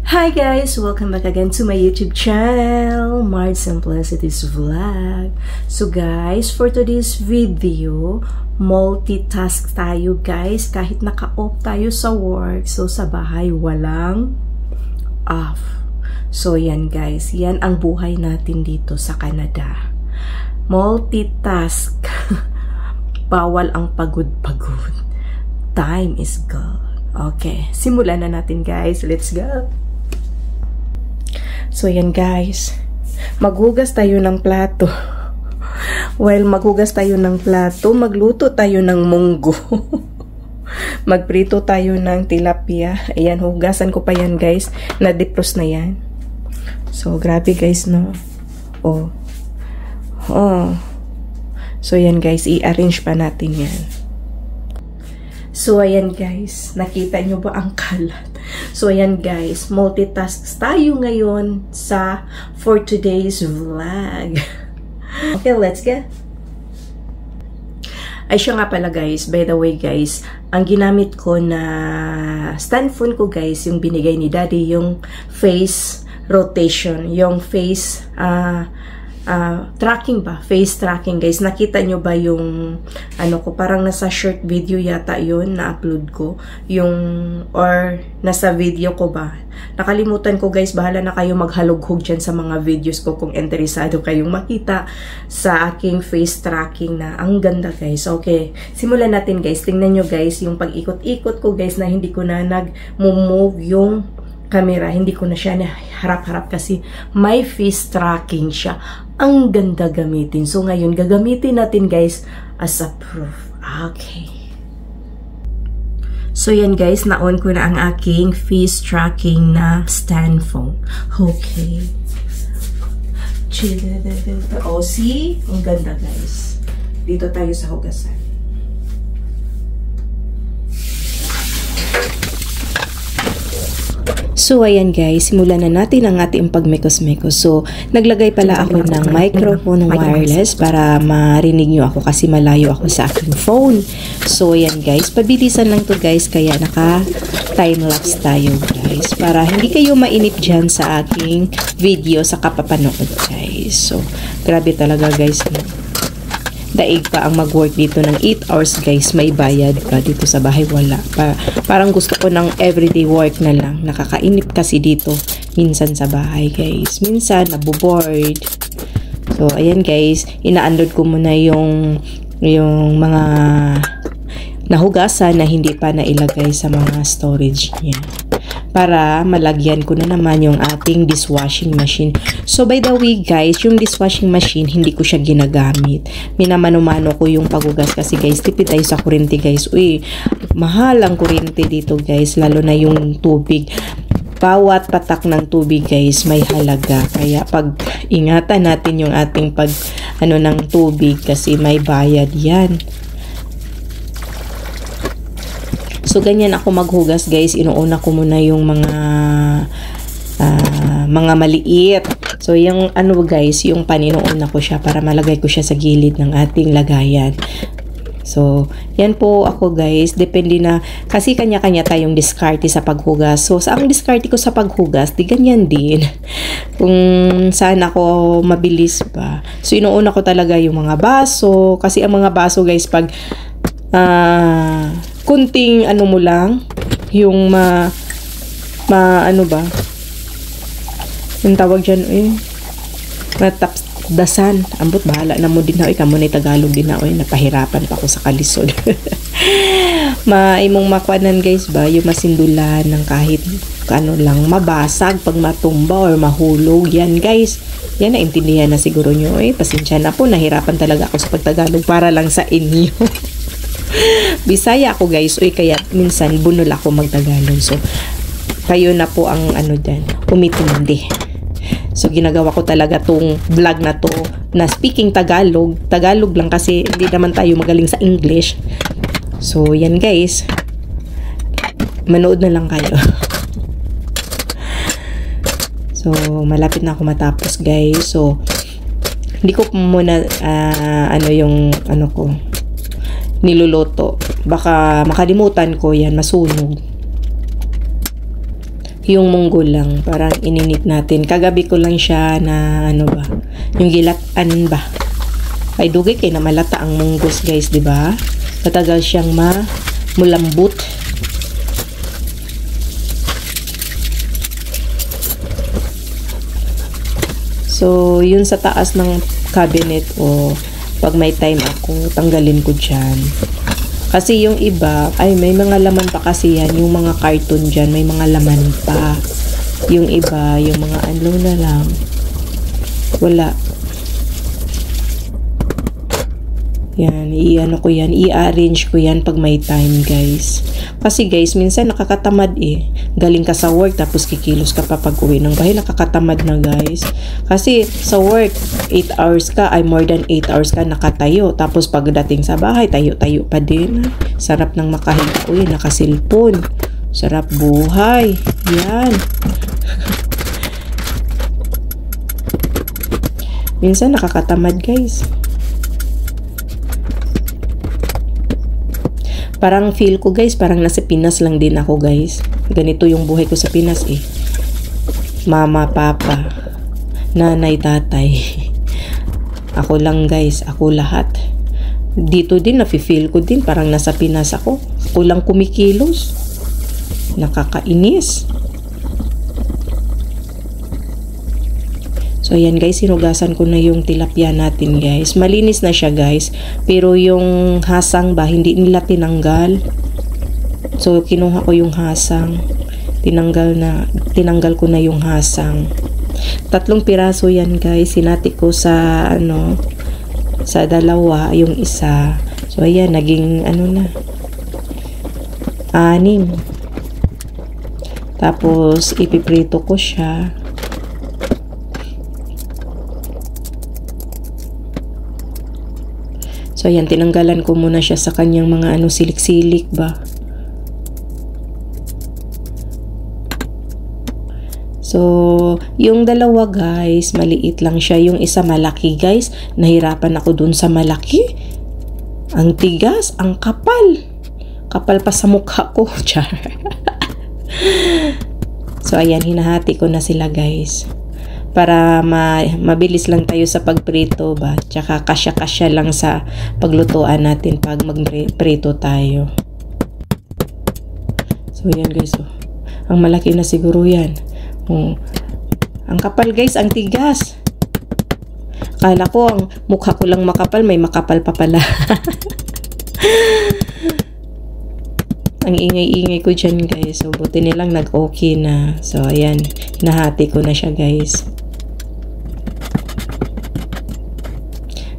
Hi guys! Welcome back again to my YouTube channel, Mars Simplicities Vlog. So guys, for today's video, multitask tayo guys. Kahit naka-off tayo sa work, so sa bahay walang off. So yan guys, yan ang buhay natin dito sa Canada. Multitask. Bawal ang pagod-pagod. Time is gold. Okay, simulan na natin guys. Let's go! So, yan guys. Maghugas tayo ng plato. While maghugas tayo ng plato, magluto tayo ng munggo. Magprito tayo ng tilapia. Ayan, hugasan ko pa yan guys. Na-defrost na yan. So, grabe guys, no? Oh. So, yan guys. I-arrange pa natin yan. So, ayan guys. Nakita nyo ba ang kalat? So, ayan guys, multitask tayo ngayon for today's vlog. Okay, let's go. Ay, siya nga pala guys, by the way guys, ang ginamit ko na stand phone ko guys, yung binigay ni daddy, yung face rotation, yung face, tracking ba? Face tracking guys. Nakita nyo ba yung ano ko? Parang nasa short video yata yun na-upload ko. Or nasa video ko ba? Nakalimutan ko guys. Bahala na kayo maghalughog dyan sa mga videos ko kung interesado kayong makita sa aking face tracking na ang ganda guys. Okay. Simulan natin guys. Tingnan nyo guys yung pag-ikot-ikot ko guys na hindi ko na nag-move yung camera. Hindi ko na siya na harap-harap kasi may face tracking siya. Ang ganda gamitin. So, ngayon, gagamitin natin guys as a proof. Okay. So, yan guys, na-on ko na ang aking face tracking na stand phone. Okay. Oh, see? Ang ganda guys. Dito tayo sa hugasan. So, ayan guys, simulan na natin ang ating pagmekos-mekos. So, naglagay pala ako ng microphone wireless para marinig nyo ako kasi malayo ako sa aking phone. So, ayan guys, pabilisan lang to guys, kaya naka-time-lapse tayo guys. Para hindi kayo mainip dyan sa aking video sa kapapanood guys. So, grabe talaga guys. Daig pa ang mag-work dito ng 8 hours guys, may bayad pa. Dito sa bahay wala. Parang gusto ko ng everyday work na lang. Nakakainip kasi dito minsan sa bahay guys. Minsan naboboard. So ayan guys, ina-unload ko muna yung mga nahugasan na hindi pa nailagay sa mga storage niya. Para malagyan ko na naman yung ating dishwashing machine. So, by the way guys, yung dishwashing machine, hindi ko siya ginagamit. Minamano-mano ko yung paghugas kasi guys, tipid tayo sa kuryente guys. Uy, mahal ang kuryente dito guys, lalo na yung tubig. Bawat patak ng tubig guys, may halaga. Kaya pag-ingatan natin yung ating ng tubig kasi may bayad yan. So, ganyan ako maghugas guys. Inuuna ko muna yung mga maliit. So, yung guys, yung paninuuna ko siya para malagay ko siya sa gilid ng ating lagayan. So, yan po ako guys. Depende na, kasi kanya-kanya tayong diskarte sa paghugas. So, sa ang diskarte ko sa paghugas, di ganyan din. Kung saan ako mabilis ba. So, inuuna ko talaga yung mga baso. Kasi ang mga baso guys, pag kunting mo lang yung ano ba yung tawag dyan matapdasan, ambot bahala na mo din na kamo na Tagalog din na napahirapan pa ako sa kalisod. Maimong makwanan guys ba yung masindulan ng kahit lang mabasag pag matumba or mahulog yan guys, yan naintindihan na siguro nyo. Pasensya na po, nahirapan talaga ako sa pagtagalog para lang sa inyo. Bisaya ako guys, kaya minsan bunol ako magtagalog. So, kayo na po ang dyan, umitindi. So, ginagawa ko talaga tong vlog na to na speaking Tagalog lang kasi hindi naman tayo magaling sa English. So, yan guys, manood na lang kayo. So, malapit na ako matapos guys. So, hindi ko muna ko niluluto. Baka makalimutan ko yan, masunog. Yung munggo lang, parang ininit natin. Kagabi ko lang siya na ano ba, yung gilatan ba. Ay dugay kay na malata ang munggos guys, di ba? Matagal siyang mulambot. So, yun sa taas ng cabinet o pag may time ako, tanggalin ko dyan. Kasi yung iba, ay may mga laman pa kasi yan, yung mga carton dyan, may mga laman pa. Yung iba, yung mga ano na lang, wala. Yan, i-ano ko yan, i-arrange ko yan pag may time guys. Kasi guys, minsan nakakatamad eh. Galing ka sa work, tapos kikilos ka pa pag uwi ng bahay, nakakatamad na guys. Kasi sa work, 8 hours ka, ay more than 8 hours ka nakatayo. Tapos pagdating sa bahay, tayo-tayo pa din. Sarap ng makahiga. Uy, nakasilpon. Sarap buhay. Yan. Minsan nakakatamad guys. Parang feel ko guys, parang nasa Pinas lang din ako guys. Ganito yung buhay ko sa Pinas eh. Mama, papa, nanay, tatay. Ako lang guys, ako lahat. Dito din, nafe-feel ko din, parang nasa Pinas ako. Ako lang kumikilos. Nakakainis. So, ayan guys, sinugasan ko na yung tilapia natin guys. Malinis na siya guys. Pero yung hasang ba, hindi nila tinanggal. So, kinuha ko yung hasang. Tinanggal ko na yung hasang. 3 piraso yan guys. Sinati ko sa, sa 2, yung isa. So, ayan, naging, na. 6. Tapos, ipiprito ko siya. So, ayan, tinanggalan ko muna siya sa kanyang mga silik-silik ba. So, yung 2 guys, maliit lang siya. Yung isa malaki guys. Nahirapan ako dun sa malaki. Ang tigas, ang kapal. Kapal pa sa mukha ko. Char. So, ayan, hinahati ko na sila guys. Para mabilis lang tayo sa pagprito ba. Tsaka kasya-kasya lang sa paglutuan natin pag magprito tayo. So, yan guys. Oh. Ang malaki na siguro yan. Oh. Ang kapal guys, ang tigas. Akala ko ang mukha ko lang makapal, may makapal pa pala. Ang ingay-ingay ko dyan guys. So, buti nilang nag-okay na. So, ayan. Nahati ko na siya guys.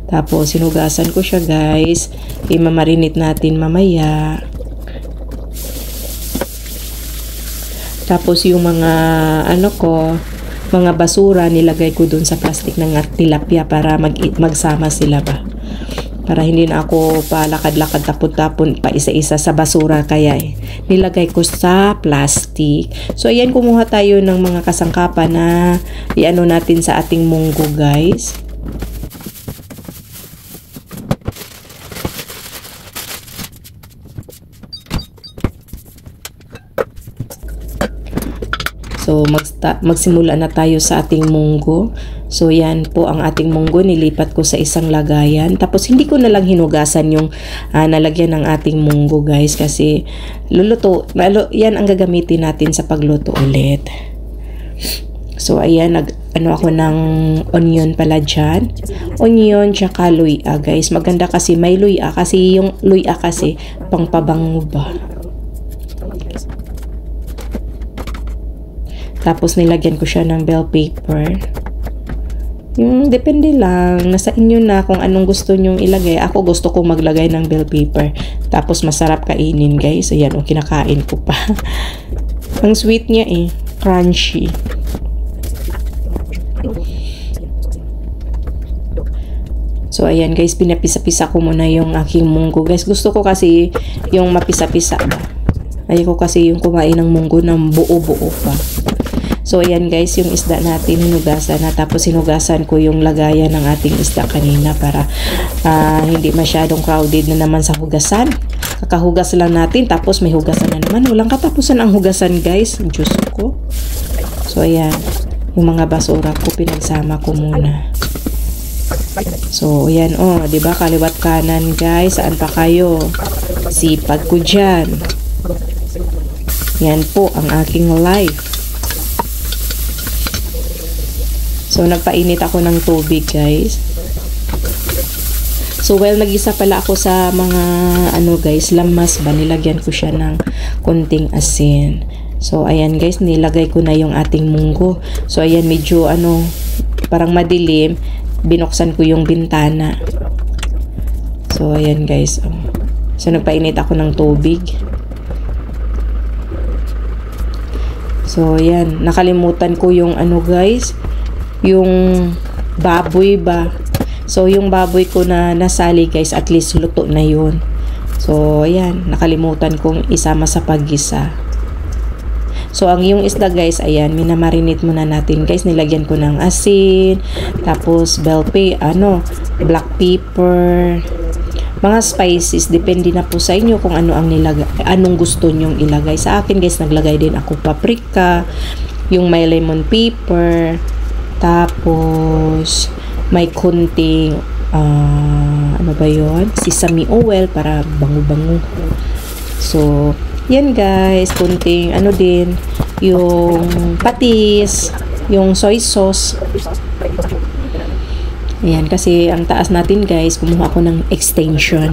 Tapos, sinugasan ko siya guys. Imamarinate natin mamaya. Tapos, yung mga, mga basura, nilagay ko dun sa plastic ng tilapia para magsama sila ba. Para hindi na ako palakad-lakad tapon-tapon pa isa-isa sa basura. Kaya nilagay ko sa plastic. So, ayan, kumuha tayo ng mga kasangkapan na iano natin sa ating munggo guys. So, magsimula na tayo sa ating munggo. So, yan po ang ating munggo. Nilipat ko sa isang lagayan. Tapos, hindi ko na lang hinugasan yung nalagyan ng ating munggo, guys. Kasi, yan ang gagamitin natin sa pagluto ulit. So, ayan, ako ng onion pala dyan. Onion, tsaka luya, guys. Maganda kasi may luya. Kasi yung luya kasi, pangpabango ba. Tapos, nilagyan ko siya ng bell pepper. Yung depende lang. Nasa inyo na kung anong gusto nyong ilagay. Ako gusto ko maglagay ng bell pepper. Tapos, masarap kainin, guys. Ayan, kinakain ko pa. Ang sweet niya eh. Crunchy. So, ayan, guys. Pinapisa-pisa ko muna yung aking munggo. Guys, gusto ko kasi yung mapisa-pisa ba. Ayoko kasi yung kumain ng munggo ng buo-buo pa. So, ayan guys, yung isda natin hinugasan na. Tapos, hinugasan ko yung lagayan ng ating isda kanina para hindi masyadong crowded na naman sa hugasan. Kakahugas lang natin, tapos may hugasan na naman. Walang katapusan ang hugasan guys. Diyos ko. So, ayan. Yung mga basura ko, pinagsama ko muna. So, ayan, oh, diba? Kaliwat kanan, guys. Saan pa kayo? Sipag ko dyan. Yan po ang aking life. So, nagpainit ako ng tubig, guys. So, well, nag-isa pala ako sa mga, guys, lamas ba? Nilagyan ko siya ng konting asin. So, ayan, guys, nilagay ko na yung ating munggo. So, ayan, medyo, parang madilim. Binuksan ko yung bintana. So, ayan guys. So, nagpainit ako ng tubig. So, ayan. Nakalimutan ko yung guys. Yung baboy ba. So, yung baboy ko na nasali guys, at least luto na yun. So, ayan. Nakalimutan kong isama sa paggisa. So, ang yung isda guys, ayan, minamarinate muna natin guys. Nilagyan ko ng asin, tapos bell pepper, black pepper, mga spices. Depende na po sa inyo kung ano ang anong gusto nyong ilagay. Sa akin guys, naglagay din ako paprika, yung may lemon pepper, tapos may kunting, ano ba yun? Sesame oil para bango-bango. So, yan guys, kunting din, yung patis, yung soy sauce. Ayan, kasi ang taas natin guys, kumuha ako ng extension.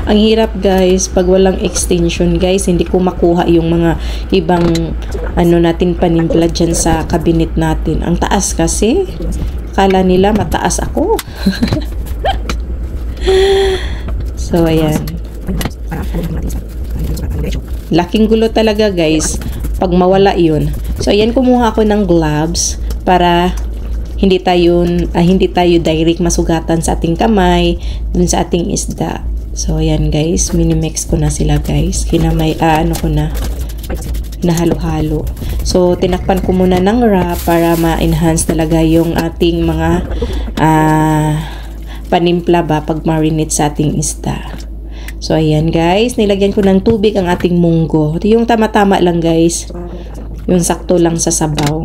Ang hirap guys, pag walang extension guys, hindi ko makuha yung mga ibang natin panimpla dyan sa cabinet natin. Ang taas kasi, akala nila mataas ako. So, ayan. Laking gulo talaga guys pag mawala yun. So ayan, kumuha ako ng gloves para hindi tayo direct masugatan sa ating kamay dun sa ating isda. So ayan guys, minimix ko na sila guys. Kinamay, ko na halo-halo. So tinakpan ko muna ng wrap para ma-enhance talaga yung ating mga panimpla ba pag marinate sa ating isda. So, ayan guys. Nilagyan ko ng tubig ang ating munggo. Yung tama-tama lang guys. Yung sakto lang sa sabaw.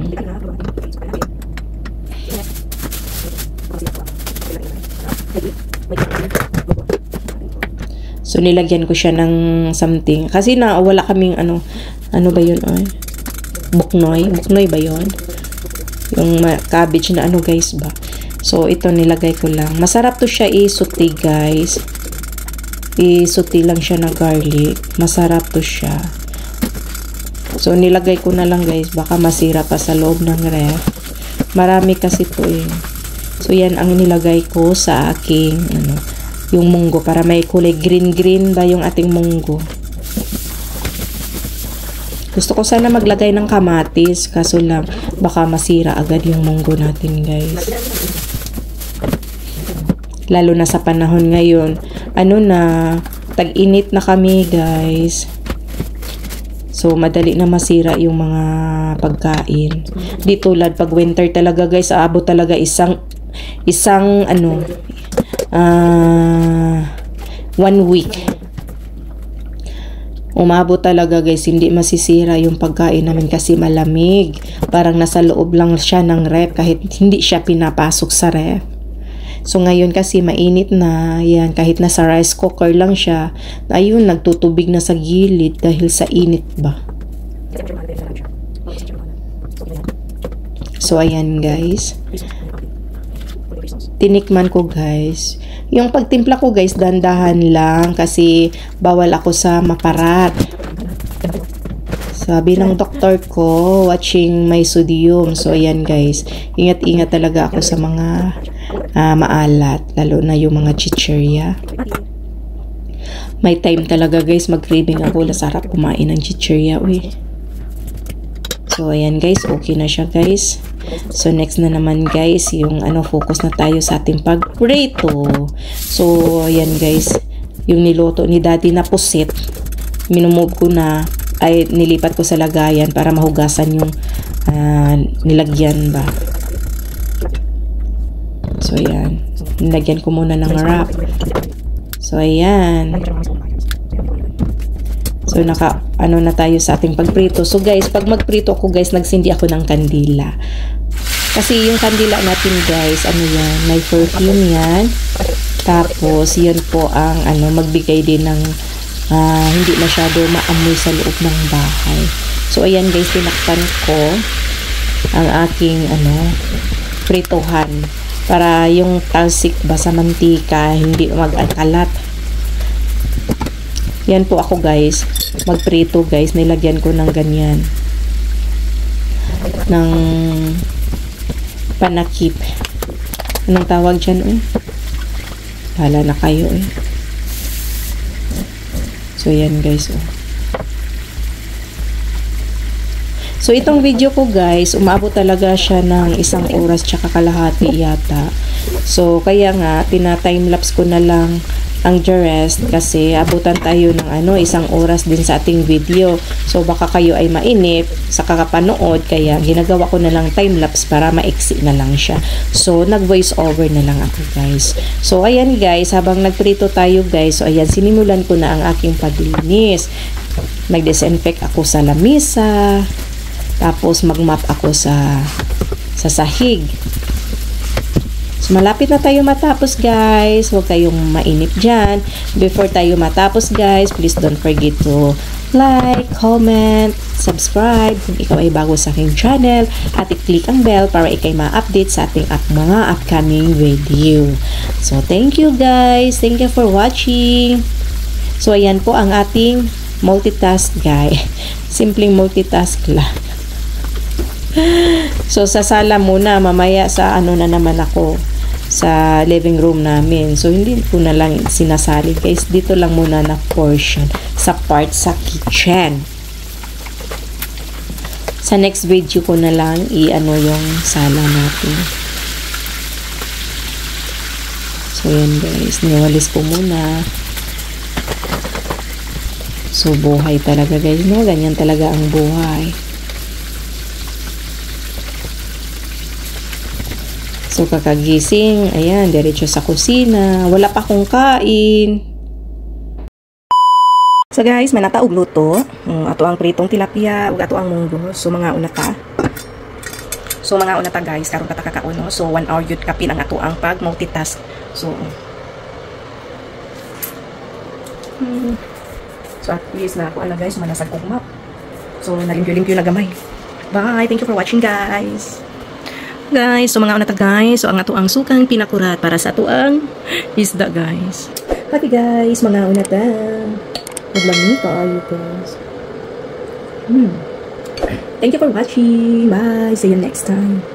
So, nilagyan ko siya ng something. Kasi wala kaming ano ba yun? Buknoy. Buknoy ba yun? Yung cabbage na guys ba? So, ito nilagay ko lang. Masarap to siya i-sauté guys. I-sauté lang siya na garlic. Masarap to siya. So, nilagay ko na lang guys. Baka masira pa sa loob ng ref. Marami kasi to eh. So, yan ang nilagay ko sa aking, yung munggo. Para may kulay green-green ba yung ating munggo. Gusto ko sana maglagay ng kamatis. Kaso lang, baka masira agad yung munggo natin guys. Lalo na sa panahon ngayon. Tag-init na kami guys. So, madali na masira yung mga pagkain. Di tulad pag winter talaga guys, aabot talaga isang 1 week. Umabot talaga guys, hindi masisira yung pagkain namin kasi malamig. Parang nasa loob lang siya ng ref kahit hindi siya pinapasok sa ref. So, ngayon kasi mainit na, yan, kahit nasa rice cooker lang siya, ayun, nagtutubig na sa gilid dahil sa init ba. So, ayan guys. Tinikman ko guys. Yung pagtimpla ko guys, dandahan lang kasi bawal ako sa maparat. Sabi ng doktor ko, watching my sodium. So, ayan guys. Ingat-ingat talaga ako sa mga maalat. Lalo na yung mga chichirya. May time talaga guys, mag-craving ako. Sarap kumain ng chichirya. Uy. So, ayan guys. Okay na siya guys. So, next na naman guys, yung focus na tayo sa ating pag-prito. So, ayan guys. Yung niluto ni daddy na pusit, minumove ko na, ay nilipat ko sa lagayan para mahugasan yung nilagyan ba. So ayan, nilagyan ko muna ng wrap. So ayan. So ano na tayo sa ating pagprito. So guys, pag magprito ako guys, nagsindi ako ng kandila. Kasi yung kandila natin guys, ano yan, may perfume yan. Tapos yun po ang magbigay din ng hindi masyado maamoy sa loob ng bahay. So ayan guys, tinakpan ko ang aking prituhan para yung talsik ba sa mantika hindi mag-akalat. Yan po ako guys, magprito guys, nilagyan ko ng ganyan, ng panakip. Anong tawag dyan? Hala na kayo So yan guys. So itong video ko guys, umabot talaga siya ng 1 oras tsaka kalahati yata. So kaya nga tina-timelapse ko na lang ang the rest kasi abutan tayo ng 1 oras din sa ating video. So baka kayo ay mainip sa kakapanood, kaya ginagawa ko na lang timelapse para maiksi na lang siya. So nag voice over na lang ako guys. So ayan guys, habang nagprito tayo guys, so ayan, sinimulan ko na ang aking paglinis. Nag-disinfect ako sa lamisa, tapos mag-mop ako sa sahig. So, malapit na tayo matapos guys. Huwag kayong mainip dyan. Before tayo matapos guys, please don't forget to like, comment, subscribe kung ikaw ay bago sa aking channel, at i-click ang bell para ikay ma-update sa ating mga upcoming video. So, thank you guys. Thank you for watching. So, ayan po ang ating multitask guy. Simpleng multitask lang. So, sa sala muna, mamaya sa na naman ako sa living room namin. So, hindi ko na lang sinasali guys. Dito lang muna na portion sa part sa kitchen. Sa next video ko na lang yung sala natin. So, yan guys. Niwalis ko muna. So, buhay talaga guys. No? Ganyan talaga ang buhay. So, kakagising, ayan, diretso sa kusina. Wala pa akong kain. So, guys, manata og luto. Ato ang pritong tilapia, ug ato ang munggo. So, mga unata. Guys, karon pa ta kakauno. So, 1 hour yun kapin ang ato ang pag-multitask. So, at least na ako, guys, manasag kong map. So, nalimpyo-limpyo na gamay. Bye! Thank you for watching, guys! Guys, so mga unata guys, so ang ato ang sukang pinakurat para sa ato ang isda guys. Okay guys, mga unata. Maglamig tayo guys. Thank you for watching. Bye. See you next time.